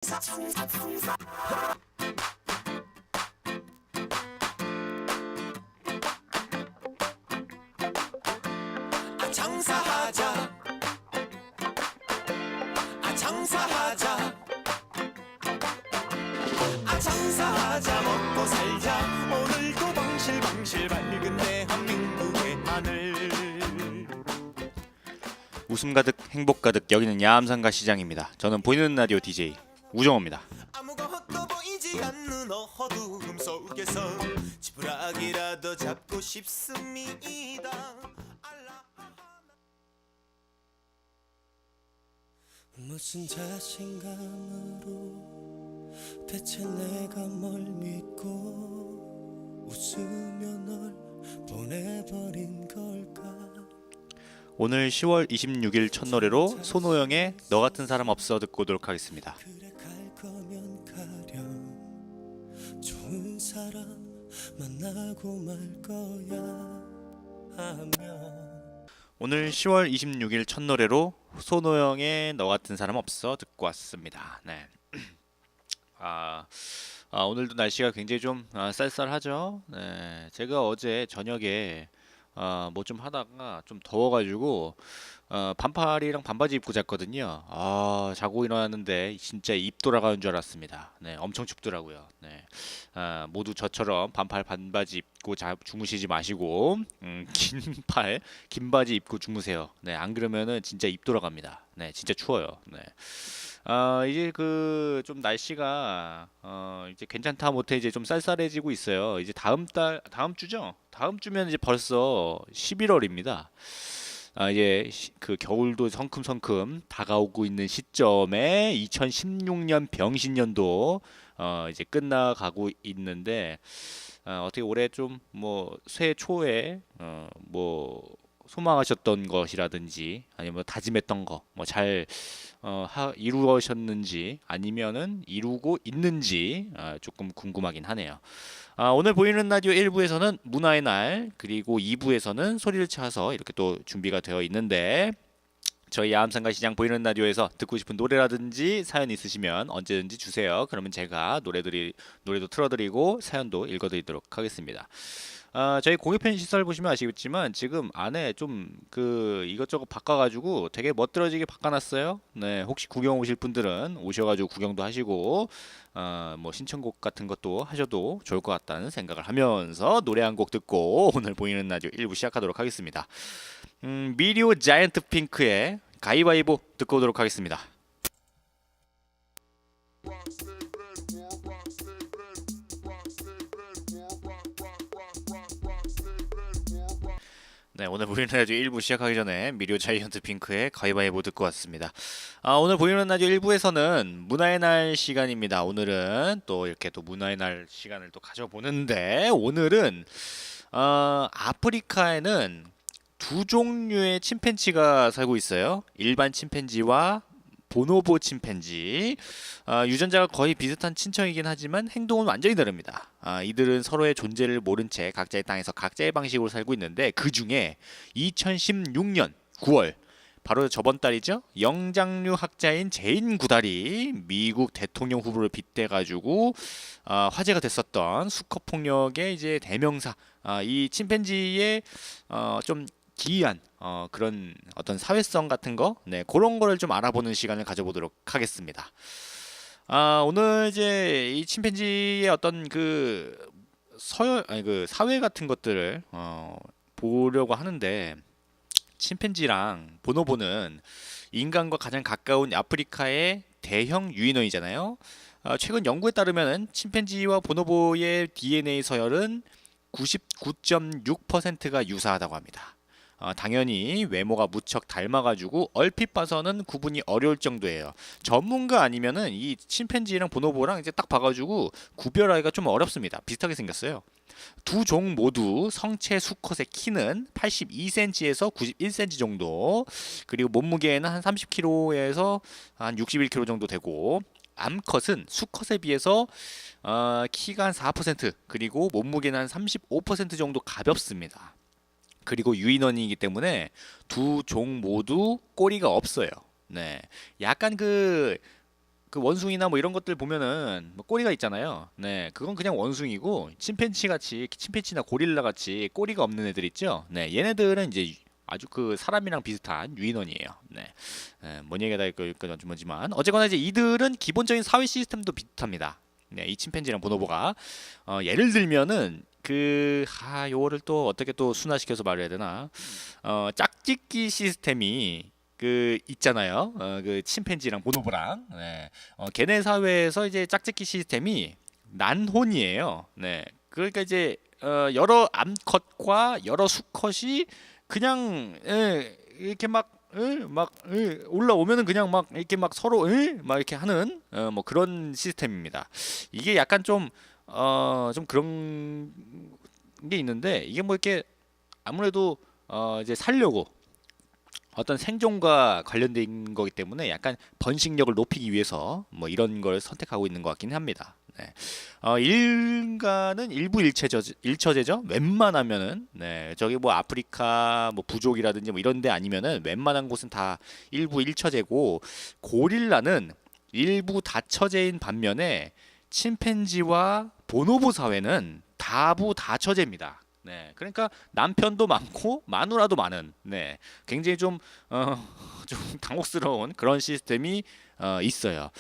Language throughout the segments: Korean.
장사하자, 장사하자, 장사하자, 먹고 살자. 오늘도 방실방실 밝은 대한민국의 하늘. 웃음 가득 행복 가득 여기는 야암상가 시장입니다. 저는 보이는 라디오 DJ 우정호입니다. 아무것도 보이지 않는 어두움 속에서 지푸라기라도 잡고 싶습니다. 무슨 자신감으로 대체 내가 뭘 믿고 웃으며 널 보내버린 걸까. 오늘 10월 26일 첫 노래로 손호영의 너 같은 사람 없어 듣고 오도록 하겠습니다. 그래 갈 거면 가렴. 좋은 사람 만나고 말 거야 하며. 오늘 10월 26일 첫 노래로 손호영의 너 같은 사람 없어 듣고 왔습니다. 네. 오늘도 날씨가 굉장히 좀 쌀쌀하죠. 네. 제가 어제 저녁에 뭐 좀 하다가 좀 더워가지고 반팔이랑 반바지 입고 잤거든요. 자고 일어났는데 진짜 입 돌아가는 줄 알았습니다. 네, 엄청 춥더라고요. 네, 모두 저처럼 반팔 반바지 입고 주무시지 마시고 긴 바지 입고 주무세요. 네, 안 그러면은 진짜 입 돌아갑니다. 네, 진짜 추워요. 네. 이제 그 좀 날씨가 이제 괜찮다 못해 이제 좀 쌀쌀해지고 있어요. 이제 다음 주죠? 다음 주면 이제 벌써 11월입니다. 이제 그 겨울도 성큼성큼 다가오고 있는 시점에 2016년 병신년도 이제 끝나가고 있는데 어떻게 올해 좀 뭐 새해 초에 뭐 소망하셨던 것이라든지 아니면 뭐 다짐했던 거 뭐 잘 이루어졌는지 아니면은 이루고 있는지 조금 궁금하긴 하네요. 오늘 보이는 라디오 1부에서는 문화의 날 그리고 2부에서는 소리를 찾아서 이렇게 또 준비가 되어 있는데 저희 야암상가 시장 보이는 라디오에서 듣고 싶은 노래라든지 사연 있으시면 언제든지 주세요. 그러면 제가 노래도 틀어드리고 사연도 읽어드리도록 하겠습니다. 저희 공유편 시설 보시면 아시겠지만 지금 안에 좀 그 이것저것 바꿔가지고 되게 멋들어지게 바꿔놨어요. 네, 혹시 구경 오실 분들은 오셔가지고 구경도 하시고 뭐 신청곡 같은 것도 하셔도 좋을 것 같다는 생각을 하면서 노래 한 곡 듣고 오늘 보이는 라디오 1부 시작하도록 하겠습니다. 미리오 자이언트 핑크의 가위바위보 듣고 오도록 하겠습니다. 네, 오늘 보이는 라디오 1부 시작하기 전에 미리오 자이언트 핑크의 가위바위보 듣고 왔습니다. 오늘 보이는 라디오 1부에서는 문화의 날 시간입니다. 오늘은 또 이렇게 또 문화의 날 시간을 또 가져보는데 오늘은 아프리카에는 두 종류의 침팬지가 살고 있어요. 일반 침팬지와 보노보 침팬지. 유전자가 거의 비슷한 친척이긴 하지만 행동은 완전히 다릅니다. 이들은 서로의 존재를 모른 채 각자의 땅에서 각자의 방식으로 살고 있는데 그 중에 2016년 9월 바로 저번 달이죠. 영장류 학자인 제인 구달이 미국 대통령 후보를 빗대가지고 화제가 됐었던 수컷 폭력의 이제 대명사. 이 침팬지의 좀 기이한 그런 어떤 사회성 같은 거, 네, 그런 거를 좀 알아보는 시간을 가져보도록 하겠습니다. 오늘 이제 이 침팬지의 어떤 그 사회 같은 것들을 보려고 하는데 침팬지랑 보노보는 인간과 가장 가까운 아프리카의 대형 유인원이잖아요. 최근 연구에 따르면 침팬지와 보노보의 DNA 서열은 99.6%가 유사하다고 합니다. 당연히 외모가 무척 닮아가지고 얼핏 봐서는 구분이 어려울 정도예요. 전문가 아니면은 이 침팬지랑 보노보랑 이제 딱 봐가지고 구별하기가 좀 어렵습니다. 비슷하게 생겼어요. 두 종 모두 성체 수컷의 키는 82cm에서 91cm 정도, 그리고 몸무게는 한 30kg에서 한 61kg 정도 되고, 암컷은 수컷에 비해서 키가 한 4%, 그리고 몸무게는 한 35% 정도 가볍습니다. 그리고 유인원이기 때문에 두 종 모두 꼬리가 없어요. 네, 약간 그 그 원숭이나 뭐 이런 것들 보면은 뭐 꼬리가 있잖아요. 네, 그건 그냥 원숭이고 침팬지 같이 침팬지나 고릴라 같이 꼬리가 없는 애들 있죠. 네, 얘네들은 이제 아주 그 사람이랑 비슷한 유인원이에요. 네, 뭔 얘기가 다 있고 뭐지만 어쨌거나 이제 이들은 기본적인 사회 시스템도 비슷합니다. 네, 이 침팬지랑 보노보가 예를 들면은 요거를 또 어떻게 또 순화시켜서 말해야 되나? 짝짓기 시스템이 그 있잖아요. 그 침팬지랑 보노보랑. 네. 걔네 사회에서 이제 짝짓기 시스템이 난혼이에요. 네. 그러니까 이제 여러 암컷과 여러 수컷이 그냥 이렇게 올라오면은 그냥 막 이렇게 막 서로 막 이렇게 하는 뭐 그런 시스템입니다. 이게 약간 좀 그런 게 있는데 이게 뭐 이렇게 아무래도 이제 살려고 어떤 생존과 관련된 거기 때문에 약간 번식력을 높이기 위해서 뭐 이런 걸 선택하고 있는 것 같긴 합니다. 네. 인간은 일부 일처제죠. 웬만하면은 저기 뭐 아프리카 뭐 부족이라든지 뭐 이런 데 아니면은 웬만한 곳은 다 일부 일처제고 고릴라는 일부 다처제인 반면에 침팬지와 보노보 사회는 다부 다처제입니다. 네, 그러니까 남편도 많고 마누라도 많은, 굉장히 좀 당혹스러운 그런 시스템이 있어요.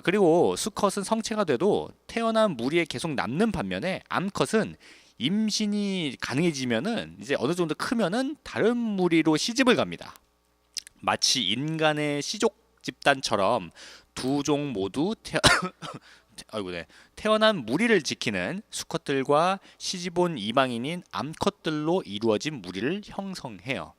그리고 수컷은 성체가 돼도 태어난 무리에 계속 남는 반면에 암컷은 임신이 가능해지면은 이제 어느 정도 크면은 다른 무리로 시집을 갑니다. 마치 인간의 시족 집단처럼 두 종 모두 아이고, 네. 태어난 무리를 지키는 수컷들과 시집온 이방인인 암컷들로 이루어진 무리를 형성해요.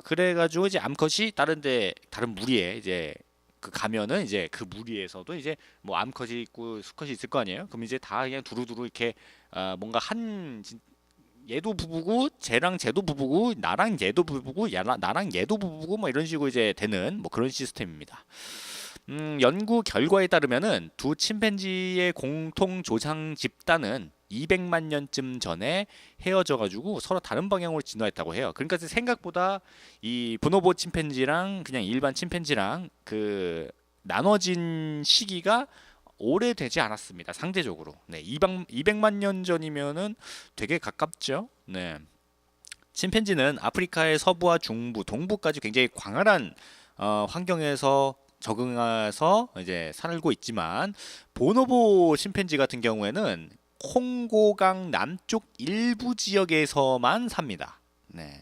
그래가지고 이제 암컷이 다른 무리에 이제 그 가면은 이제 그 무리에서도 이제 뭐 암컷이 있고 수컷이 있을 거 아니에요? 그럼 이제 다 그냥 두루두루 이렇게 뭔가 얘도 부부고 쟤도 부부고 나랑 얘도 부부고 나랑 얘도 부부고 뭐 이런 식으로 이제 되는 뭐 그런 시스템입니다. 연구 결과에 따르면은 두 침팬지의 공통 조상 집단은 200만 년쯤 전에 헤어져 가지고 서로 다른 방향으로 진화했다고 해요. 그러니까 생각보다 이 보노보 침팬지랑 그냥 일반 침팬지랑 그 나눠진 시기가 오래되지 않았습니다. 상대적으로. 네, 200만 년 전이면은 되게 가깝죠. 네. 침팬지는 아프리카의 서부와 중부, 동부까지 굉장히 광활한 환경에서 적응해서 이제 살고 있지만 보노보 침팬지 같은 경우에는 콩고강 남쪽 일부 지역에서만 삽니다. 네.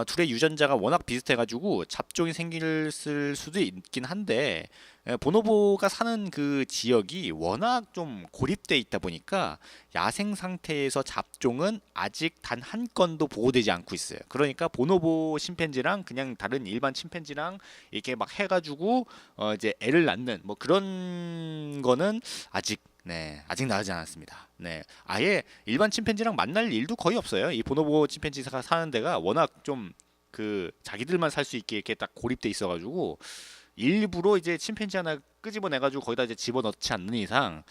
둘의 유전자가 워낙 비슷해가지고 잡종이 생길 수도 있긴 한데 보노보가 사는 그 지역이 워낙 좀 고립돼 있다 보니까 야생 상태에서 잡종은 아직 단 한 건도 보고되지 않고 있어요. 그러니까 보노보 침팬지랑 그냥 다른 일반 침팬지랑 이렇게 막 해가지고 이제 애를 낳는 뭐 그런 거는 아직 나오지 않았습니다. 네, 아예 일반 침팬지랑 만날 일도 거의 없어요. 이 보노보 침팬지가 사는 데가 워낙 좀 그 자기들만 살 수 있게 이렇게 딱 고립돼 있어가지고 일부러 이제 침팬지 하나 끄집어내가지고 거기다 이제 집어넣지 않는 이상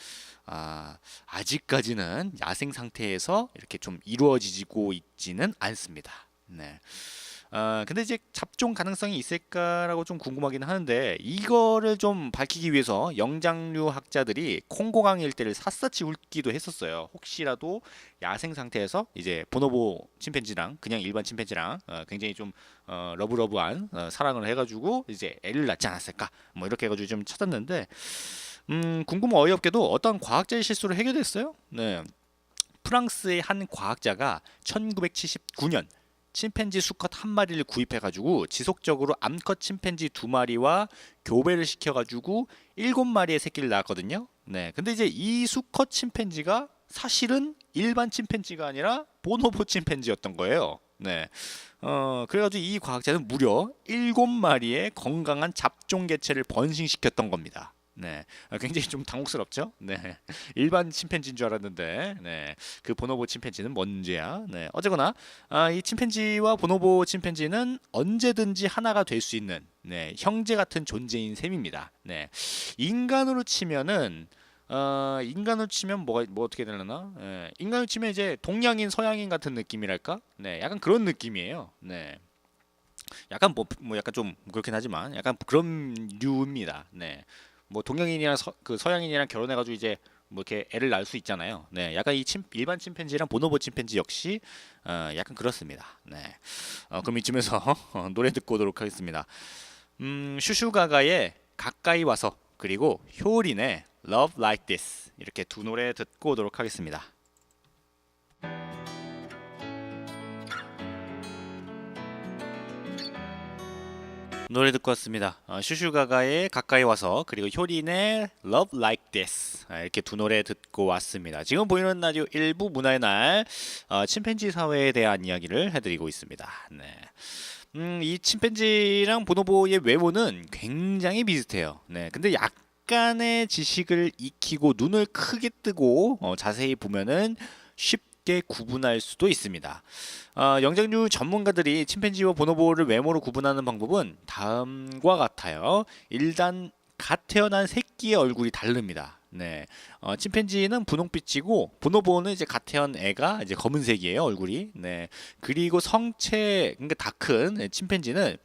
아직까지는 야생 상태에서 이렇게 좀 이루어지고 있지는 않습니다. 네. 근데 이제 잡종 가능성이 있을까라고 좀 궁금하긴 하는데 이거를 좀 밝히기 위해서 영장류 학자들이 콩고강 일대를 샅샅이 훑기도 했었어요. 혹시라도 야생 상태에서 이제 보노보 침팬지랑 그냥 일반 침팬지랑 굉장히 좀 러브러브한 사랑을 해가지고 이제 애를 낳지 않았을까 뭐 이렇게 해가지고 좀 찾았는데 궁금 어이없게도 어떤 과학자의 실수로 해결됐어요. 네. 프랑스의 한 과학자가 1979년 침팬지 수컷 한 마리를 구입해가지고 지속적으로 암컷 침팬지 두 마리와 교배를 시켜가지고 7마리의 새끼를 낳았거든요. 네, 근데 이제 이 수컷 침팬지가 사실은 일반 침팬지가 아니라 보노보 침팬지였던 거예요. 네, 그래가지고 이 과학자는 무려 7마리의 건강한 잡종 개체를 번식시켰던 겁니다. 네, 굉장히 좀 당혹스럽죠. 네, 일반 침팬지인 줄 알았는데, 그 보노보 침팬지는 뭔지야. 네, 어쨌거나 이 침팬지와 보노보 침팬지는 언제든지 하나가 될 수 있는 형제 같은 존재인 셈입니다. 네, 인간으로 치면은 뭐 어떻게 되려나? 인간으로 치면 이제 동양인 서양인 같은 느낌이랄까? 네, 약간 그런 느낌이에요. 네. 약간 뭐 약간 좀 그렇긴 하지만 약간 그런 류입니다. 네. 뭐 동양인이랑 그 서양인이랑 결혼해가지고 이제 뭐 이렇게 애를 낳을 수 있잖아요. 네, 약간 일반 침팬지랑 보노보 침팬지 역시 약간 그렇습니다. 네, 그럼 이쯤에서 노래 듣고 오도록 하겠습니다. 슈슈가가의 가까이 와서 그리고 효린의 Love Like This 이렇게 두 노래 듣고 오도록 하겠습니다. 노래 듣고 왔습니다. 슈슈가가의 가까이 와서 그리고 효린의 Love Like This 이렇게 두 노래 듣고 왔습니다. 지금 보이는 라디오 일부 문화의 날 침팬지 사회에 대한 이야기를 해드리고 있습니다. 네. 이 침팬지랑 보노보의 외모는 굉장히 비슷해요. 네, 근데 약간의 지식을 익히고 눈을 크게 뜨고 자세히 보면은 쉽게 구분할 수도 있습니다. 영장류 전문가들이 침팬지와 보노보를 외모로 구분하는 방법은 다음과 같아요. 일단 갓 태어난 새끼의 얼굴이 다릅니다. 네, 침팬지는 분홍빛이고 보노보는 이제 갓 태어난 애가 이제 검은색이에요 얼굴이. 네, 그리고 성체 그러니까 다 큰 침팬지는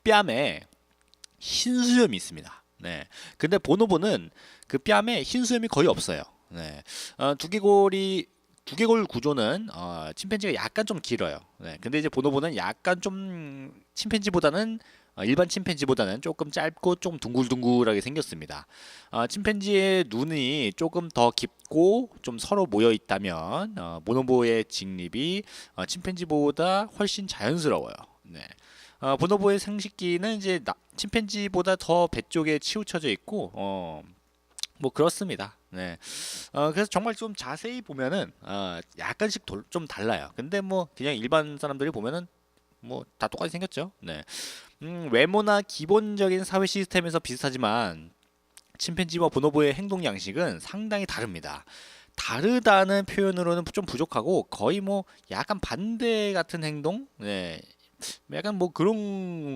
뺨에 흰 수염이 있습니다. 네, 근데 보노보는 그 뺨에 흰 수염이 거의 없어요. 네, 두개골 구조는 침팬지가 약간 좀 길어요. 네, 근데 이제 보노보는 약간 좀 침팬지보다는 일반 침팬지보다는 조금 짧고 좀 둥글둥글하게 생겼습니다. 침팬지의 눈이 조금 더 깊고 좀 서로 모여 있다면 보노보의 직립이 침팬지보다 훨씬 자연스러워요. 네. 보노보의 생식기는 이제 침팬지보다 더 배 쪽에 치우쳐져 있고 뭐 그렇습니다. 네. 그래서 정말 좀 자세히 보면은 약간씩 좀 달라요. 근데 뭐 그냥 일반 사람들이 보면은 뭐 다 똑같이 생겼죠. 네. 외모나 기본적인 사회 시스템에서 비슷하지만 침팬지와 보노보의 행동 양식은 상당히 다릅니다. 다르다는 표현으로는 좀 부족하고 거의 뭐 약간 반대 같은 행동? 네. 약간 뭐 그런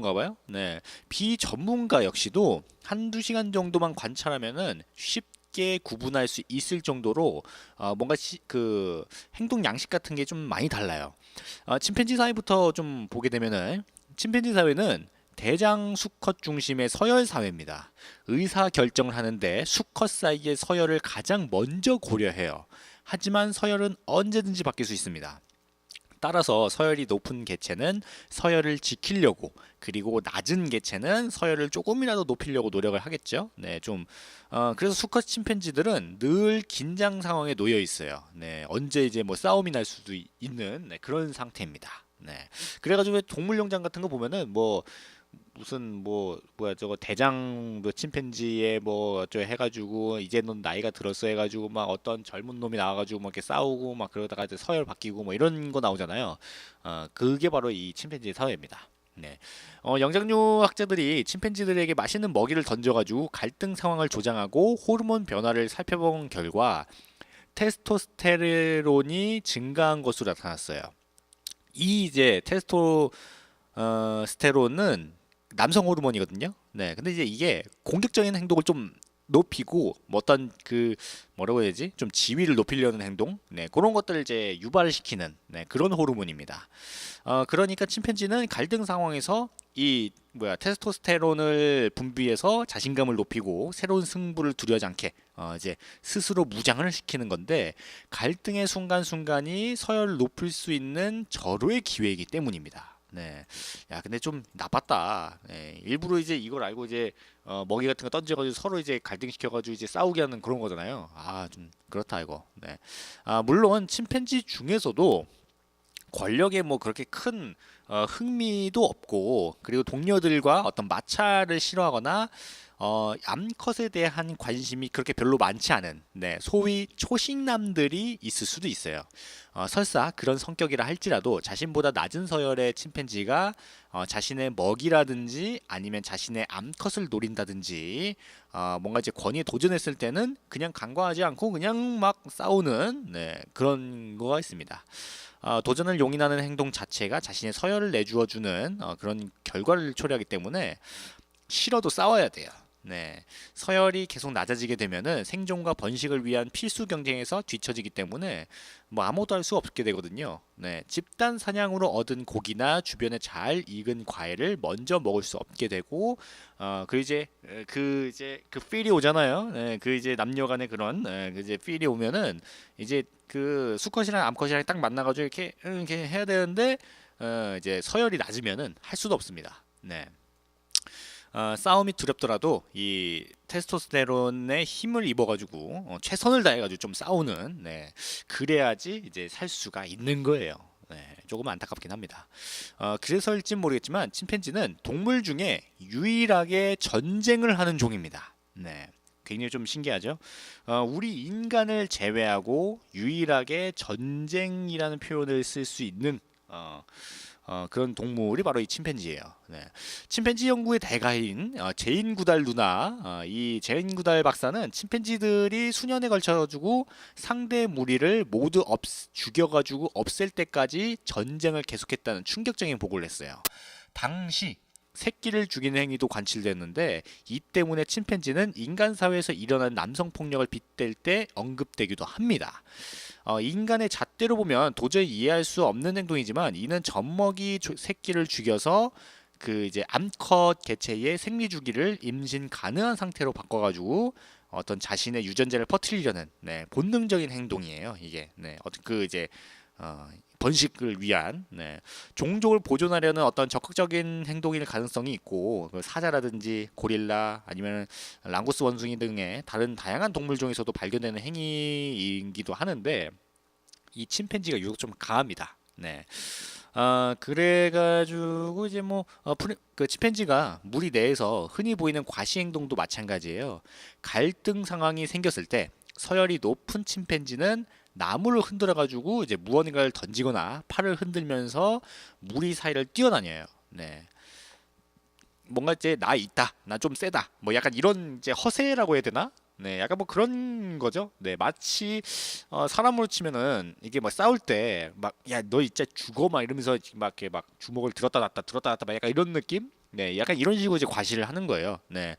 건가 봐요. 네. 비전문가 역시도 한두 시간 정도만 관찰하면은 쉽게 구분할 수 있을 정도로 뭔가 그 행동 양식 같은 게 좀 많이 달라요. 침팬지 사회부터 좀 보게 되면은 침팬지 사회는 대장 수컷 중심의 서열 사회입니다. 의사 결정을 하는데 수컷 사이의 서열을 가장 먼저 고려해요. 하지만 서열은 언제든지 바뀔 수 있습니다. 따라서 서열이 높은 개체는 서열을 지키려고 그리고 낮은 개체는 서열을 조금이라도 높이려고 노력을 하겠죠. 네, 좀 그래서 수컷 침팬지들은 늘 긴장 상황에 놓여 있어요. 네, 언제 이제 뭐 싸움이 날 수도 있는 그런 상태입니다. 네, 그래가지고 동물농장 같은 거 보면은 뭐 무슨 뭐 뭐야 저거 대장 뭐 침팬지에 뭐 저 해가지고 이제 넌 나이가 들었어 해가지고 막 어떤 젊은 놈이 나와가지고 막 이렇게 싸우고 막 그러다가 이제 서열 바뀌고 뭐 이런 거 나오잖아요. 그게 바로 이 침팬지의 사회입니다. 네. 영장류 학자들이 침팬지들에게 맛있는 먹이를 던져가지고 갈등 상황을 조장하고 호르몬 변화를 살펴본 결과 테스토스테론이 증가한 것으로 나타났어요. 이 이제 스테론은 남성 호르몬이거든요. 네, 근데 이제 이게 공격적인 행동을 좀 높이고 뭐 어떤 그 뭐라고 해야 되지? 좀 지위를 높이려는 행동, 네, 그런 것들을 이제 유발을 시키는 그런 호르몬입니다. 그러니까 침팬지는 갈등 상황에서 이 뭐야 테스토스테론을 분비해서 자신감을 높이고 새로운 승부를 두려워하지 않게 이제 스스로 무장을 시키는 건데 갈등의 순간순간이 서열을 높일 수 있는 절호의 기회이기 때문입니다. 네. 야, 근데 좀 나빴다. 네. 일부러 이제 이걸 알고 이제 먹이 같은 거 던져가지고 서로 이제 갈등시켜가지고 이제 싸우게 하는 그런 거잖아요. 좀 그렇다 이거. 네. 물론 침팬지 중에서도 권력에 뭐 그렇게 큰 흥미도 없고 그리고 동료들과 어떤 마찰을 싫어하거나 암컷에 대한 관심이 그렇게 별로 많지 않은 소위 초식남들이 있을 수도 있어요. 설사 그런 성격이라 할지라도 자신보다 낮은 서열의 침팬지가 자신의 먹이라든지 아니면 자신의 암컷을 노린다든지 뭔가 이제 권위에 도전했을 때는 그냥 간과하지 않고 그냥 막 싸우는 그런 거가 있습니다. 도전을 용인하는 행동 자체가 자신의 서열을 내주어주는 그런 결과를 초래하기 때문에 싫어도 싸워야 돼요. 네, 서열이 계속 낮아지게 되면은 생존과 번식을 위한 필수 경쟁에서 뒤처지기 때문에 뭐 아무것도 할 수 없게 되거든요. 네, 집단 사냥으로 얻은 고기나 주변에 잘 익은 과일을 먼저 먹을 수 없게 되고, 그 필이 오잖아요. 네, 그 이제 남녀간의 그런 그 이제 필이 오면은 이제 그 수컷이랑 암컷이랑 딱 만나가지고 이렇게 해야 되는데 이제 서열이 낮으면은 할 수도 없습니다. 네. 싸움이 두렵더라도 이 테스토스테론에 힘을 입어가지고 최선을 다해가지고 좀 싸우는, 네, 그래야지 이제 살 수가 있는 거예요. 네, 조금 안타깝긴 합니다. 그래서일진 모르겠지만 침팬지는 동물 중에 유일하게 전쟁을 하는 종입니다. 네. 굉장히 좀 신기하죠. 우리 인간을 제외하고 유일하게 전쟁이라는 표현을 쓸 수 있는 그런 동물이 바로 이 침팬지예요. 네. 침팬지 연구의 대가인 제인 구달 누나, 이 제인 구달 박사는 침팬지들이 수년에 걸쳐가지고 상대 무리를 모두 죽여가지고 없앨 때까지 전쟁을 계속했다는 충격적인 보고를 했어요. 당시 새끼를 죽이는 행위도 관찰됐는데 이 때문에 침팬지는 인간 사회에서 일어난 남성 폭력을 빗댈 때 언급되기도 합니다. 인간의 잣대로 보면 도저히 이해할 수 없는 행동이지만 이는 젖먹이 새끼를 죽여서 그 이제 암컷 개체의 생리 주기를 임신 가능한 상태로 바꿔가지고 어떤 자신의 유전자를 퍼뜨리려는, 네, 본능적인 행동이에요. 이게, 네, 어떤 그 이제 번식을 위한, 네, 종족을 보존하려는 어떤 적극적인 행동일 가능성이 있고, 그 사자라든지 고릴라 아니면 랑구스 원숭이 등의 다른 다양한 동물 중에서도 발견되는 행위이기도 하는데 이 침팬지가 유독 좀 강합니다. 네. 그래가지고 이제 그 침팬지가 무리 내에서 흔히 보이는 과시 행동도 마찬가지예요. 갈등 상황이 생겼을 때 서열이 높은 침팬지는 나무를 흔들어가지고 이제 무언가를 던지거나 팔을 흔들면서 무리 사이를 뛰어다녀요. 네. 뭔가 이제 나 있다, 나 좀 세다, 뭐 약간 이런 이제 허세라고 해야 되나? 네, 약간 뭐 그런 거죠. 네, 마치 사람으로 치면은 이게 막 싸울 때 막 야 너 진짜 죽어 막 이러면서 막 이렇게 막 주먹을 들었다 놨다 막 약간 이런 느낌? 네, 약간 이런 식으로 이제 과시를 하는 거예요. 네,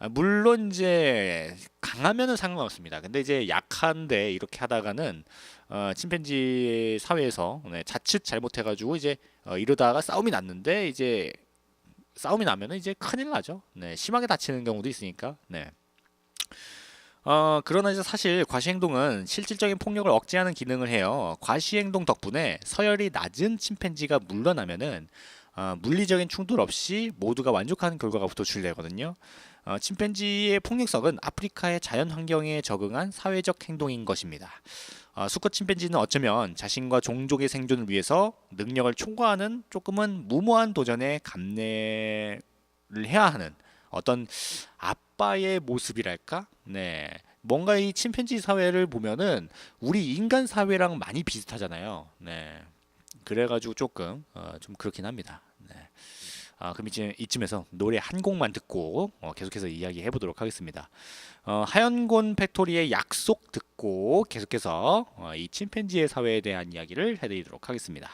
물론 이제 강하면은 상관없습니다. 근데 이제 약한데 이렇게 하다가는 침팬지 사회에서, 네, 자칫 잘못해가지고 이제 이러다가 싸움이 났는데 이제 싸움이 나면은 이제 큰일 나죠. 네, 심하게 다치는 경우도 있으니까. 네. 그러나 이제 사실 과시행동은 실질적인 폭력을 억제하는 기능을 해요. 과시행동 덕분에 서열이 낮은 침팬지가 물러나면은 물리적인 충돌 없이 모두가 만족하는 결과가 도출되거든요. 침팬지의 폭력성은 아프리카의 자연 환경에 적응한 사회적 행동인 것입니다. 수컷 침팬지는 어쩌면 자신과 종족의 생존을 위해서 능력을 초과하는 조금은 무모한 도전에 감내를 해야 하는 어떤 아빠의 모습이랄까? 네. 뭔가 이 침팬지 사회를 보면은 우리 인간 사회랑 많이 비슷하잖아요. 네. 그래가지고 조금 좀 그렇긴 합니다. 네. 그럼 이제 이쯤에서 노래 한 곡만 듣고 계속해서 이야기 해보도록 하겠습니다. 하연곤 팩토리의 약속 듣고 계속해서 이 침팬지의 사회에 대한 이야기를 해드리도록 하겠습니다.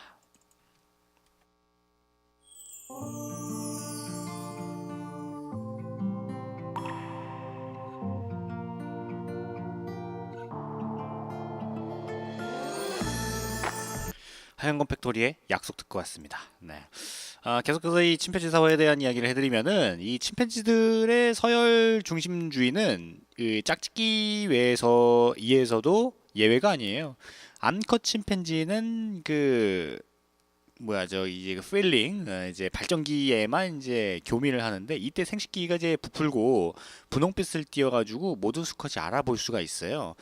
하얀건 팩토리의 약속 듣고 왔습니다. 네. 계속해서 이 침팬지 사회에 대한 이야기를 해드리면은 이 침팬지들의 서열 중심주의는 그 짝짓기 외에서 이에서도 예외가 아니에요. 암컷 침팬지는 그 뭐야 저 이제 그 필링 이제 발전기에만 이제 교미를 하는데 이때 생식기가 이제 부풀고 분홍빛을 띄어가지고 모든 수컷이 알아볼 수가 있어요.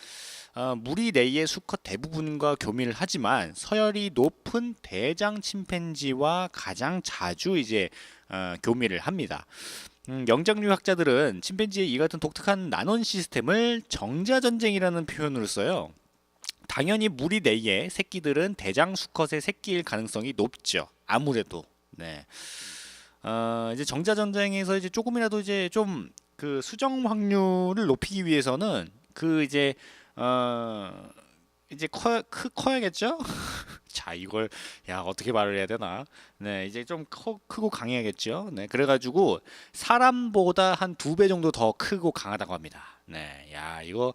무리 내의 수컷 대부분과 교미를 하지만 서열이 높은 대장 침팬지와 가장 자주 이제 교미를 합니다. 영장류 학자들은 침팬지의 이 같은 독특한 난원 시스템을 정자전쟁이라는 표현으로 써요. 당연히 무리 내의 새끼들은 대장 수컷의 새끼일 가능성이 높죠. 아무래도. 네. 이제 정자전쟁에서 이제 조금이라도 이제 좀 그 수정 확률을 높이기 위해서는 그 이제 이제 커야겠죠? 자, 이걸 야 어떻게 말을 해야 되나? 네, 이제 좀 크고 강해야겠죠. 네, 그래가지고 사람보다 한 2배 정도 더 크고 강하다고 합니다. 네, 야 이거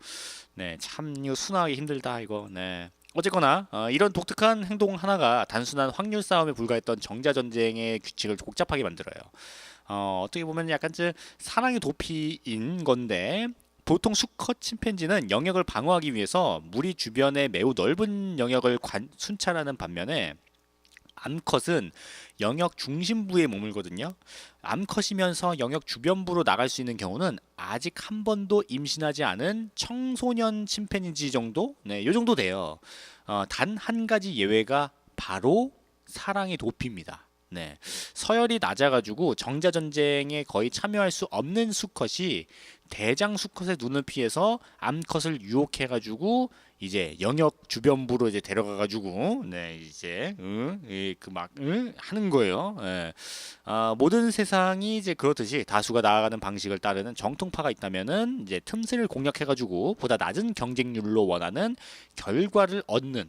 네, 참 이거 순화하기 힘들다 이거. 네. 어쨌거나 이런 독특한 행동 하나가 단순한 확률 싸움에 불과했던 정자 전쟁의 규칙을 복잡하게 만들어요. 어떻게 보면 약간 사랑의 도피인 건데 보통 수컷 침팬지는 영역을 방어하기 위해서 무리 주변에 매우 넓은 영역을 순찰하는 반면에 암컷은 영역 중심부에 머물거든요. 암컷이면서 영역 주변부로 나갈 수 있는 경우는 아직 한 번도 임신하지 않은 청소년 침팬지 정도? 네, 요 정도 돼요. 단 한 가지 예외가 바로 사랑의 도피입니다. 네, 서열이 낮아가지고 정자 전쟁에 거의 참여할 수 없는 수컷이 대장 수컷의 눈을 피해서 암컷을 유혹해가지고 이제 영역 주변부로 이제 데려가가지고 네 이제 하는 거예요. 예. 모든 세상이 이제 그렇듯이 다수가 나아가는 방식을 따르는 정통파가 있다면은 이제 틈새를 공략해가지고 보다 낮은 경쟁률로 원하는 결과를 얻는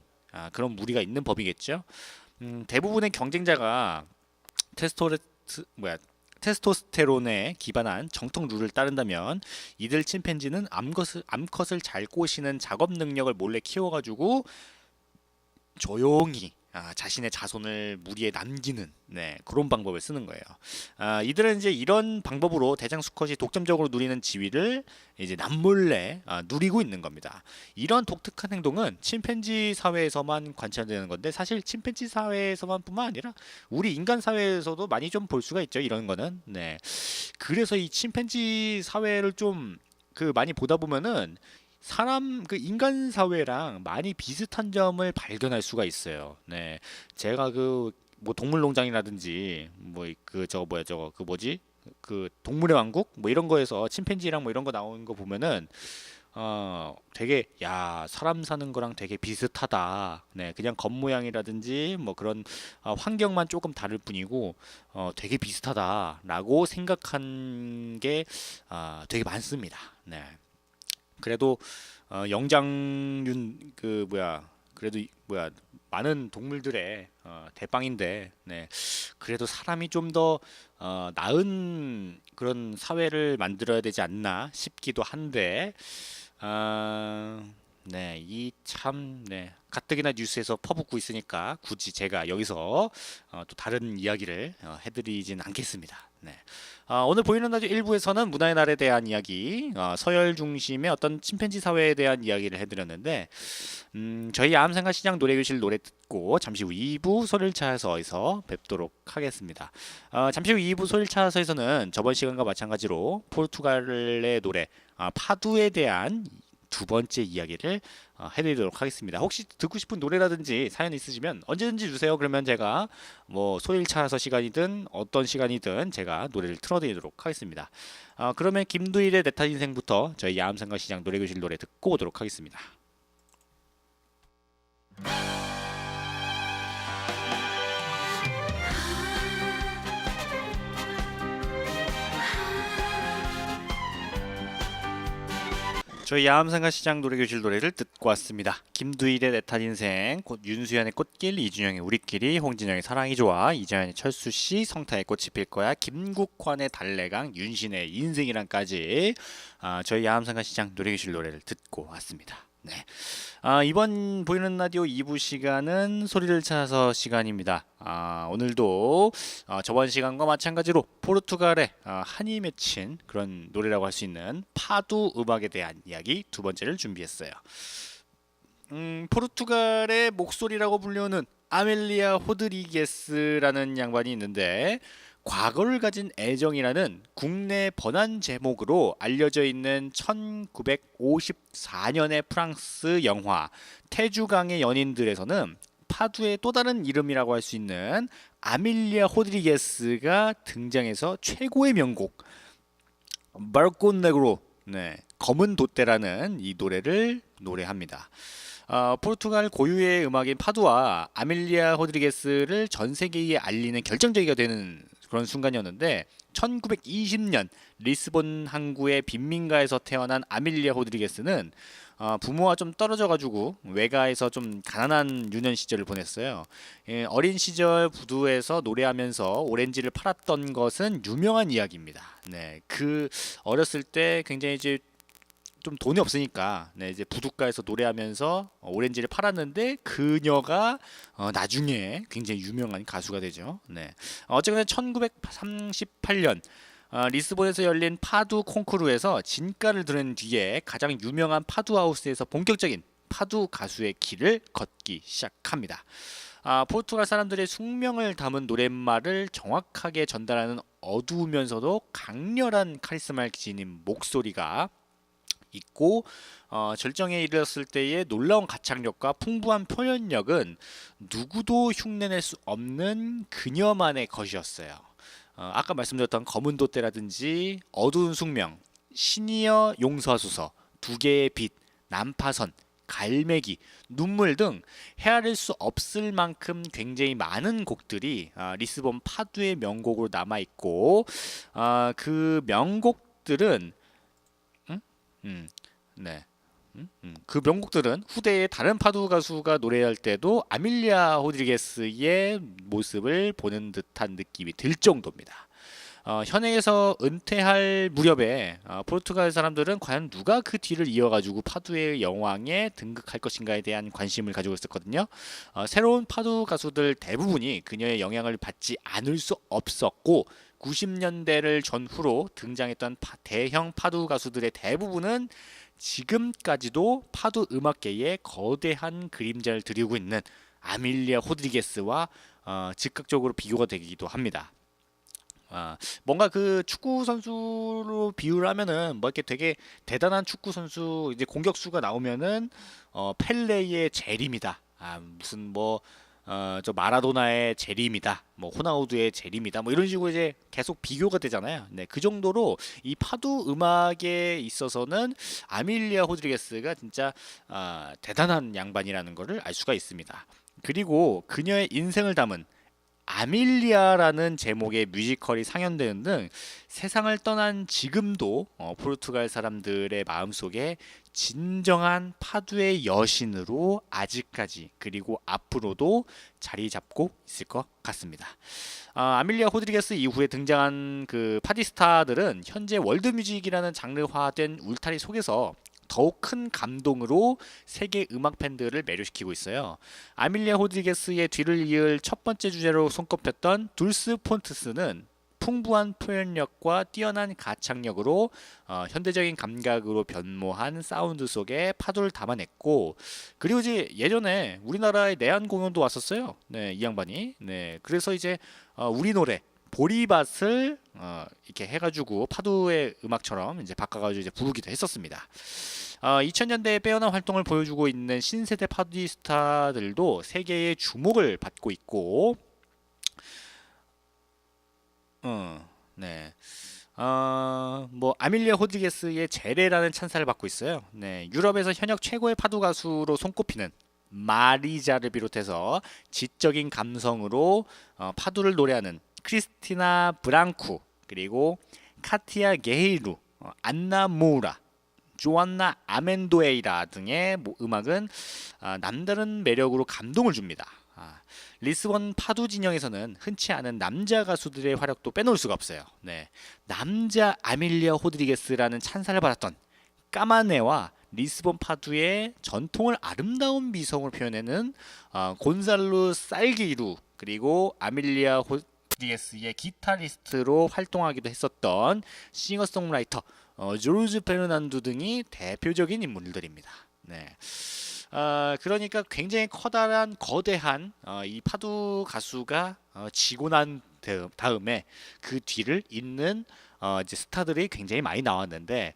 그런 무리가 있는 법이겠죠. 대부분의 경쟁자가 테스토레 뭐야 테스토스테론에 기반한 정통 룰을 따른다면 이들 침팬지는 암컷을 잘 꼬시는 작업 능력을 몰래 키워가지고 조용히 자신의 자손을 무리에 남기는 그런 방법을 쓰는 거예요. 이들은 이제 이런 방법으로 대장 수컷이 독점적으로 누리는 지위를 이제 남몰래 누리고 있는 겁니다. 이런 독특한 행동은 침팬지 사회에서만 관찰되는 건데 사실 침팬지 사회에서만뿐만 아니라 우리 인간 사회에서도 많이 좀 볼 수가 있죠. 이런 거는. 네. 그래서 이 침팬지 사회를 좀 많이 보다 보면은 인간 사회랑 많이 비슷한 점을 발견할 수가 있어요. 네, 제가 뭐 동물농장이라든지 그 동물의 왕국 뭐 이런 거에서 침팬지랑 뭐 이런 거 나오는 거 보면은 되게 사람 사는 거랑 되게 비슷하다. 네, 그냥 겉모양이라든지 뭐 그런 환경만 조금 다를 뿐이고 되게 비슷하다라고 생각한 게 되게 많습니다. 네. 그래도 영장균 그래도 많은 동물들의 대빵인데 네 그래도 사람이 좀 더 나은 그런 사회를 만들어야 되지 않나 싶기도 한데 네, 가뜩이나 뉴스에서 퍼붓고 있으니까 굳이 제가 여기서 또 다른 이야기를 해드리진 않겠습니다. 네. 오늘 보이는 라디오 1부에서는 문화의 날에 대한 이야기, 서열 중심의 어떤 침팬지 사회에 대한 이야기를 해드렸는데, 저희 야암생활 시장 노래교실 노래 듣고 잠시 후 2부 소릴차서에서 뵙도록 하겠습니다. 잠시 후 2부 소릴차서에서는 저번 시간과 마찬가지로 포르투갈의 노래 파두에 대한 두 번째 이야기를 해드리도록 하겠습니다. 혹시 듣고 싶은 노래라든지 사연 있으시면 언제든지 주세요. 그러면 제가 뭐 소일차서 시간이든 어떤 시간이든 제가 노래를 틀어드리도록 하겠습니다. 그러면 김두일의 내 탓 인생부터 저희 야암생활 시장 노래교실 노래 듣고 오도록 하겠습니다. 저희 야암상가 시장 노래교실 노래를 듣고 왔습니다. 김두일의 내 탓 인생, 윤수연의 꽃길, 이준영의 우리끼리, 홍진영의 사랑이 좋아, 이자연의 철수씨, 성타의 꽃이 필 거야, 김국환의 달래강, 윤신의 인생이란까지 저희 야암상가 시장 노래교실 노래를 듣고 왔습니다. 네. 이번 보이는 라디오 2부 시간은 소리를 찾아서 시간입니다. 오늘도 저번 시간과 마찬가지로 포르투갈의 한이 맺힌 그런 노래라고 할 수 있는 파두 음악에 대한 이야기 두 번째를 준비했어요. 포르투갈의 목소리라고 불리우는 아멜리아 호드리게스라는 양반이 있는데 과거를 가진 애정이라는 국내 번안 제목으로 알려져 있는 1954년의 프랑스 영화 태주강의 연인들에서는 파두의 또 다른 이름이라고 할 수 있는 아밀리아 호드리게스가 등장해서 최고의 명곡 바르코 네그로 검은 돛대라는 이 노래를 노래합니다. 포르투갈 고유의 음악인 파두와 아밀리아 호드리게스를 전 세계에 알리는 결정적이가 되는 그런 순간이었는데 1920년 리스본 항구의 빈민가에서 태어난 아밀리아 호드리게스는 부모와 좀 떨어져가지고 외가에서 좀 가난한 유년 시절을 보냈어요. 어린 시절 부두에서 노래하면서 오렌지를 팔았던 것은 유명한 이야기입니다. 네, 그 어렸을 때 굉장히 이제 좀 돈이 없으니까 네, 이제 부둣가에서 노래하면서 오렌지를 팔았는데 그녀가 나중에 굉장히 유명한 가수가 되죠. 네. 어쨌거나 1938년 리스본에서 열린 파두 콩쿠르에서 진가를 들은 뒤에 가장 유명한 파두 하우스에서 본격적인 파두 가수의 길을 걷기 시작합니다. 포르투갈 사람들의 숙명을 담은 노랫말을 정확하게 전달하는 어두우면서도 강렬한 카리스마를 지닌 목소리가 있고 절정에 이르렀을 때의 놀라운 가창력과 풍부한 표현력은 누구도 흉내낼 수 없는 그녀만의 것이었어요. 아까 말씀드렸던 검은 돛대라든지 어두운 숙명, 시니어 용서하소서, 두 개의 빛, 난파선, 갈매기, 눈물 등 헤아릴 수 없을 만큼 굉장히 많은 곡들이 리스본 파두의 명곡으로 남아 있고 그 명곡들은 네. 그 명곡들은 후대의 다른 파두 가수가 노래할 때도 아밀리아 호드리게스의 모습을 보는 듯한 느낌이 들 정도입니다. 현행에서 은퇴할 무렵에 포르투갈 사람들은 과연 누가 그 뒤를 이어가지고 파두의 여왕에 등극할 것인가에 대한 관심을 가지고 있었거든요. 새로운 파두 가수들 대부분이 그녀의 영향을 받지 않을 수 없었고 90년대를 전후로 등장했던 대형 파두 가수들의 대부분은 지금까지도 파두 음악계에 거대한 그림자를 들이고 있는 아밀리아 호드리게스와 즉각적으로 비교가 되기도 합니다. 뭔가 그 축구 선수로 비유를 하면은 뭐 이렇게 되게 대단한 축구 선수 이제 공격수가 나오면은 펠레의 재림이다. 무슨 뭐 저 마라도나의 재림이다. 뭐 호나우두의 재림이다. 뭐 이런 식으로 이제 계속 비교가 되잖아요. 네, 그 정도로 이 파두 음악에 있어서는 아밀리아 호드리게스가 진짜 대단한 양반이라는 것을 알 수가 있습니다. 그리고 그녀의 인생을 담은 아밀리아라는 제목의 뮤지컬이 상연되는 등 세상을 떠난 지금도 포르투갈 사람들의 마음속에 진정한 파두의 여신으로 아직까지 그리고 앞으로도 자리 잡고 있을 것 같습니다. 아밀리아 호드리게스 이후에 등장한 그 파디스타들은 현재 월드뮤직이라는 장르화된 울타리 속에서 더욱 큰 감동으로 세계 음악 팬들을 매료시키고 있어요. 아밀리아 호드리게스의 뒤를 이을 첫 번째 주제로 손꼽혔던 둘스 폰트스는 풍부한 표현력과 뛰어난 가창력으로 현대적인 감각으로 변모한 사운드 속에 파도를 담아냈고 그리고 이제 예전에 우리나라에 내한 공연도 왔었어요. 네, 이 양반이. 네, 그래서 이제 우리 노래 보리밭을 이렇게 해가지고 파도의 음악처럼 이제 바꿔가지고 이제 부르기도 했었습니다. 2000년대에 빼어난 활동을 보여주고 있는 신세대 파디스타들도 세계의 주목을 받고 있고, 네. 뭐 아밀리아 호드리게스의 제레라는 찬사를 받고 있어요. 네, 유럽에서 현역 최고의 파두 가수로 손꼽히는 마리자를 비롯해서 지적인 감성으로 파두를 노래하는 크리스티나 브랑쿠 그리고 카티아 게이루, 안나 모우라, 조안나 아멘도에이라 등의 음악은 남다른 매력으로 감동을 줍니다. 리스본 파두 진영에서는 흔치 않은 남자 가수들의 활약도 빼놓을 수가 없어요. 네, 남자 아밀리아 호드리게스라는 찬사를 받았던 까마네와 리스본 파두의 전통을 아름다운 미성으로 표현하는 곤살로 살기루 그리고 아밀리아 호드리게스의 기타리스트로 활동하기도 했었던 싱어송라이터 조르즈 페르난두 등이 대표적인 인물들입니다. 네. 그러니까 굉장히 커다란 거대한 이 파두 가수가 지고 난 다음에 그 뒤를 잇는 이제 스타들이 굉장히 많이 나왔는데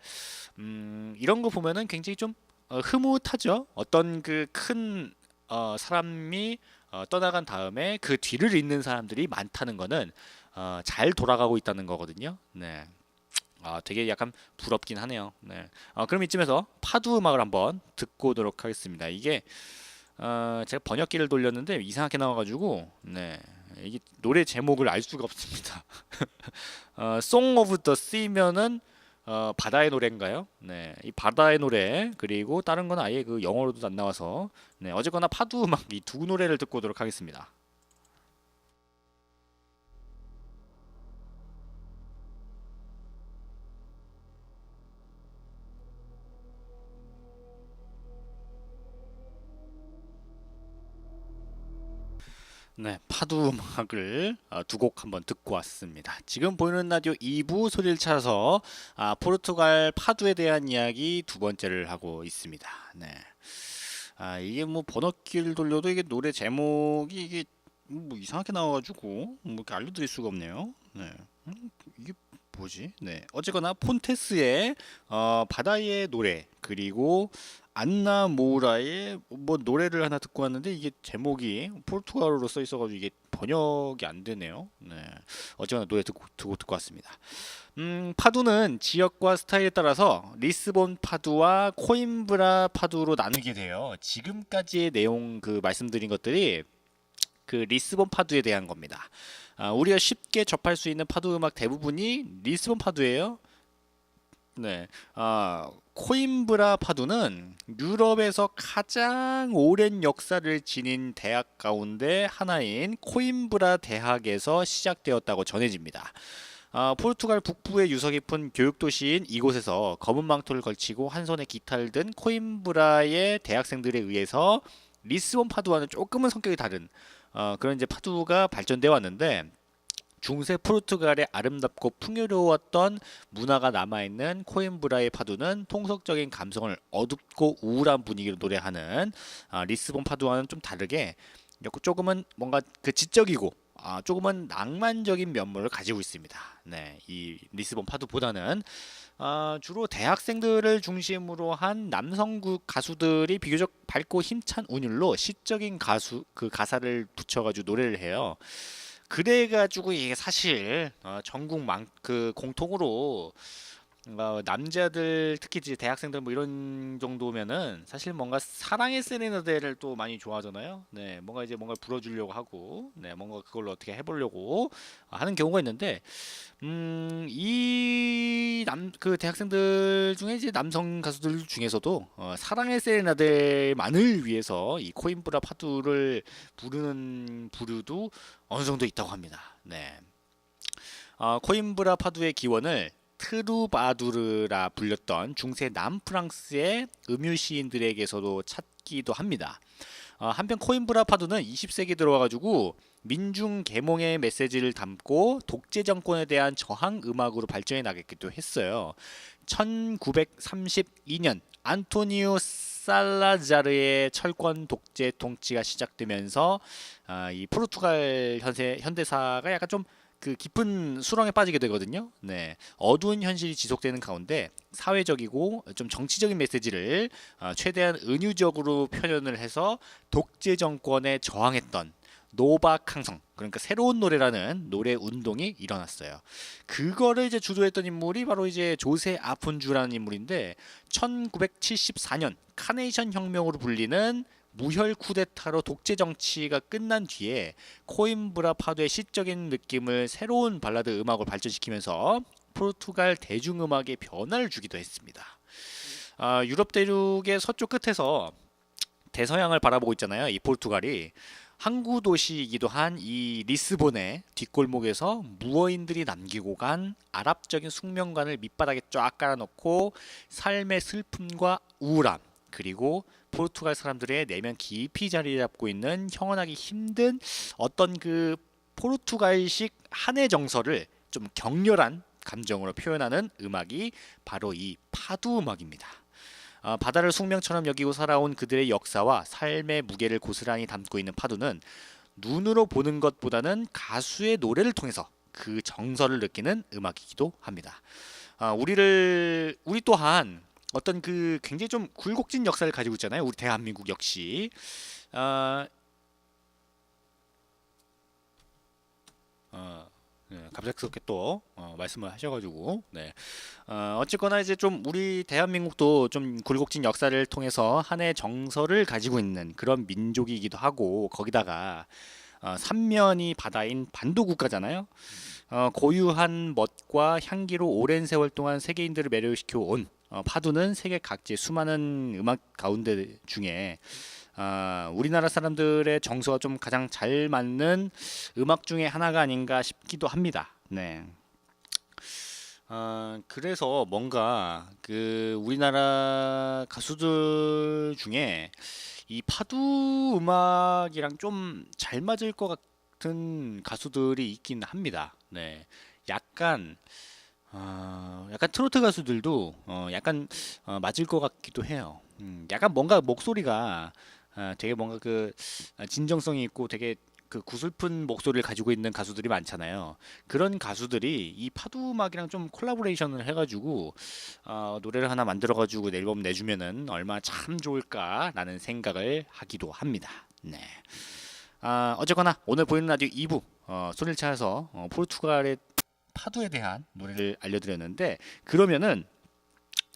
이런 거 보면은 굉장히 좀 흐뭇하죠. 어떤 그 큰 사람이 떠나간 다음에 그 뒤를 잇는 사람들이 많다는 거는 잘 돌아가고 있다는 거거든요. 네. 되게 약간 부럽긴 하네요. 네. 그럼 이쯤에서 파두 음악을 한번 듣고 오도록 하겠습니다. 이게 제가 번역기를 돌렸는데 이상하게 나와가지고 네. 이게 노래 제목을 알 수가 없습니다. Song of the Sea면은 바다의 노래인가요? 네, 이 바다의 노래 그리고 다른 건 아예 그 영어로도 안 나와서 네, 어쨌거나 파도 음악 이 두 노래를 듣고 오도록 하겠습니다. 네, 파도 음악을 두 곡 한번 듣고 왔습니다. 지금 보이는 라디오 2부 소리를 찾아서 포르투갈 파두에 대한 이야기 두 번째를 하고 있습니다. 네. 이게 뭐 번역기를 돌려도 이게 노래 제목이 이게 뭐 이상하게 나와가지고 뭐 이렇게 알려드릴 수가 없네요. 네. 이게 뭐지? 네. 어쨌거나 폰테스의 바다의 노래 그리고 안나 모우라의 뭐 노래를 하나 듣고 왔는데 이게 제목이 포르투갈어로 써 있어가지고 이게 번역이 안 되네요. 네. 어쨌거나 노래 듣고 왔습니다. 파두는 지역과 스타일에 따라서 리스본 파두와 코임브라 파두로 나누게 돼요. 지금까지의 내용 그 말씀드린 것들이 그 리스본 파두에 대한 겁니다. 우리가 쉽게 접할 수 있는 파두 음악 대부분이 리스본 파두예요. 네. 코임브라 파두는 유럽에서 가장 오랜 역사를 지닌 대학 가운데 하나인 코임브라 대학에서 시작되었다고 전해집니다. 포르투갈 북부의 유서 깊은 교육 도시인 이곳에서 검은 망토를 걸치고 한 손에 기타를 든 코임브라의 대학생들에 의해서 리스본 파두와는 조금은 성격이 다른 그런 이제 파두가 발전되어 왔는데 중세 포르투갈의 아름답고 풍요로웠던 문화가 남아있는 코임브라의 파두는 통속적인 감성을 어둡고 우울한 분위기로 노래하는 리스본 파두와는 좀 다르게 조금은 뭔가 그 지적이고 조금은 낭만적인 면모를 가지고 있습니다. 네, 이 리스본 파두보다는 주로 대학생들을 중심으로 한 남성 가수들이 비교적 밝고 힘찬 운율로 시적인 그 가사를 붙여가지고 노래를 해요. 그래가지고 이게 사실 전국 그 공통으로 남자들 특히 이제 대학생들 뭐 이런 정도면은 사실 뭔가 사랑의 세레나데를 또 많이 좋아하잖아요. 네, 뭔가 이제 뭔가 불어주려고 하고, 네, 뭔가 그걸로 어떻게 해보려고 하는 경우가 있는데, 그 대학생들 중에 이제 남성 가수들 중에서도 사랑의 세레나데만을 위해서 이 코임브라 파두를 부르는 부류도 어느 정도 있다고 합니다. 네. 코임브라 파두의 기원을 트루바두르라 불렸던 중세 남프랑스의 음유 시인들에게서도 찾기도 합니다. 한편 코임브라 파두는 20세기 들어와가지고 민중 계몽의 메시지를 담고 독재 정권에 대한 저항 음악으로 발전해 나갔기도 했어요. 1932년 안토니오 살라자르의 철권 독재 통치가 시작되면서 이 포르투갈 현대사가 약간 좀 그 깊은 수렁에 빠지게 되거든요. 네, 어두운 현실이 지속되는 가운데 사회적이고 좀 정치적인 메시지를 최대한 은유적으로 표현을 해서 독재 정권에 저항했던 노바 캉성, 그러니까 새로운 노래라는 노래 운동이 일어났어요. 그거를 이제 주도했던 인물이 바로 이제 조세 아폰주라는 인물인데 1974년 카네이션 혁명으로 불리는 무혈 쿠데타로 독재 정치가 끝난 뒤에 코임브라 파도의 시적인 느낌을 새로운 발라드 음악으로 발전시키면서 포르투갈 대중음악에 변화를 주기도 했습니다. 유럽 대륙의 서쪽 끝에서 대서양을 바라보고 있잖아요. 이 포르투갈이 항구 도시이기도 한 이 리스본의 뒷골목에서 무어인들이 남기고 간 아랍적인 숙명관을 밑바닥에 쫙 깔아놓고 삶의 슬픔과 우울함 그리고 포르투갈 사람들의 내면 깊이 자리 잡고 있는 형언하기 힘든 어떤 그 포르투갈식 한의 정서를 좀 격렬한 감정으로 표현하는 음악이 바로 이 파두 음악입니다. 바다를 숙명처럼 여기고 살아온 그들의 역사와 삶의 무게를 고스란히 담고 있는 파두는 눈으로 보는 것보다는 가수의 노래를 통해서 그 정서를 느끼는 음악이기도 합니다. 우리 또한 어떤 그 굉장히 좀 굴곡진 역사를 가지고 있잖아요. 우리 대한민국 역시 네, 갑작스럽게 또 말씀을 하셔가지고 네. 어쨌거나 이제 좀 우리 대한민국도 좀 굴곡진 역사를 통해서 한해 정서를 가지고 있는 그런 민족이기도 하고 거기다가 삼면이 바다인 반도 국가잖아요. 고유한 멋과 향기로 오랜 세월 동안 세계인들을 매료시켜 온 파두는 세계 각지의 수많은 음악 가운데 중에 우리나라 사람들의 정서가 좀 가장 잘 맞는 음악 중에 하나가 아닌가 싶기도 합니다. 네. 그래서 뭔가 그 우리나라 가수들 중에 이 파두 음악이랑 좀 잘 맞을 것 같은 가수들이 있긴 합니다. 네. 약간 약간 트로트 가수들도 약간 맞을 것 같기도 해요. 약간 뭔가 목소리가 되게 뭔가 그 진정성이 있고 되게 그 구슬픈 목소리를 가지고 있는 가수들이 많잖아요. 그런 가수들이 이 파도 음악이랑 좀 콜라보레이션을 해가지고 노래를 하나 만들어가지고 앨범 내주면은 얼마나 참 좋을까라는 생각을 하기도 합니다. 네. 어쨌거나 오늘 보이는 라디오 2부 손을 차서 포르투갈의 파두에 대한 노래를 알려드렸는데 그러면은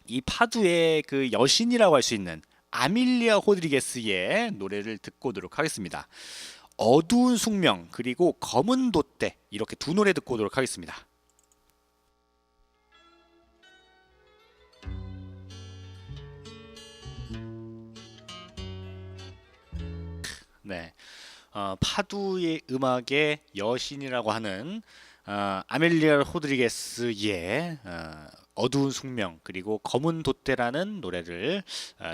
이 파두의 그 여신이라고 할 수 있는 아밀리아 호드리게스의 노래를 듣고 오도록 하겠습니다. 어두운 숙명 그리고 검은 돛대 이렇게 두 노래 듣고 오도록 하겠습니다. 네, 파두의 음악의 여신이라고 하는 아멜리아 호드리게스의 어두운 숙명 그리고 검은 돛대라는 노래를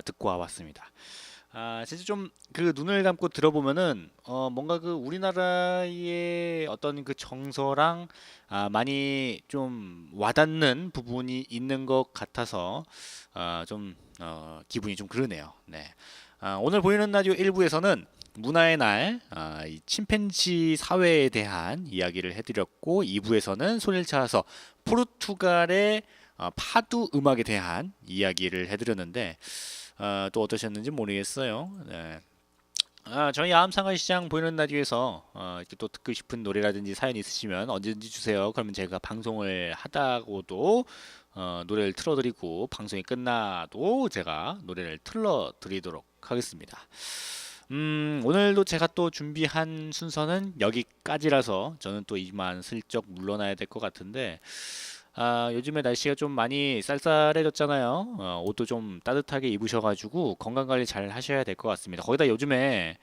듣고 와봤습니다. 진짜 좀 그 눈을 감고 들어보면은 뭔가 그 우리나라의 어떤 그 정서랑 많이 좀 와닿는 부분이 있는 것 같아서 좀 기분이 좀 그러네요. 네. 오늘 보이는 라디오 1부에서는 문화의 날, 이 침팬지 사회에 대한 이야기를 해드렸고 2부에서는 손을 차서 포르투갈의 파두 음악에 대한 이야기를 해드렸는데 또 어떠셨는지 모르겠어요. 네. 저희 야암상가시장 보이는 라디오에서 이렇게 또 듣고 싶은 노래라든지 사연 있으시면 언제든지 주세요. 그러면 제가 방송을 하다고도 노래를 틀어드리고 방송이 끝나도 제가 노래를 틀어드리도록 하겠습니다. 오늘도 제가 또 준비한 순서는 여기까지라서 저는 또 이만 슬쩍 물러나야 될 것 같은데 요즘에 날씨가 좀 많이 쌀쌀해졌잖아요. 옷도 좀 따뜻하게 입으셔가지고 건강관리 잘 하셔야 될 것 같습니다. 거기다 요즘에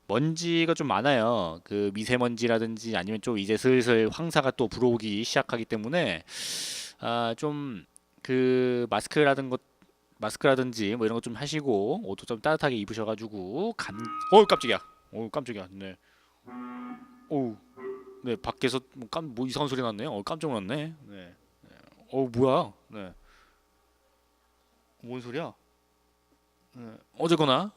먼지가 좀 많아요. 그 미세먼지라든지 아니면 좀 이제 슬슬 황사가 또 불어오기 시작하기 때문에 좀 그 마스크라든지 뭐 이런 거 좀 하시고 옷도 좀 따뜻하게 입으셔가지고 깜짝이야. 깜짝이야. 네. 오, 네 밖에서 뭐 이상한 소리 났네요. 깜짝 놀랐네. 네. 뭐야? 네. 뭔 소리야? 네. 어쨌거나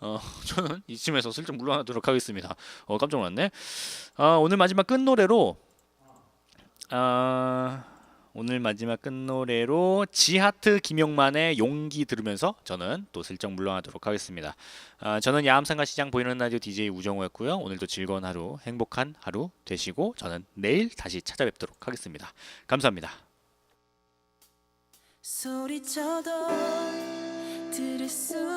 저는 이쯤에서 슬쩍 물러나도록 하겠습니다. 깜짝 놀랐네. 오늘 마지막 끝노래로 아, 오늘 마지막 끝노래로 지하트 김용만의 용기 들으면서 저는 또 슬쩍 물러나도록 하겠습니다. 저는 야암상가 시장 보이는 라디오 DJ 우정우였고요. 오늘도 즐거운 하루, 행복한 하루 되시고 저는 내일 다시 찾아뵙도록 하겠습니다. 감사합니다. 소리쳐도 들을 수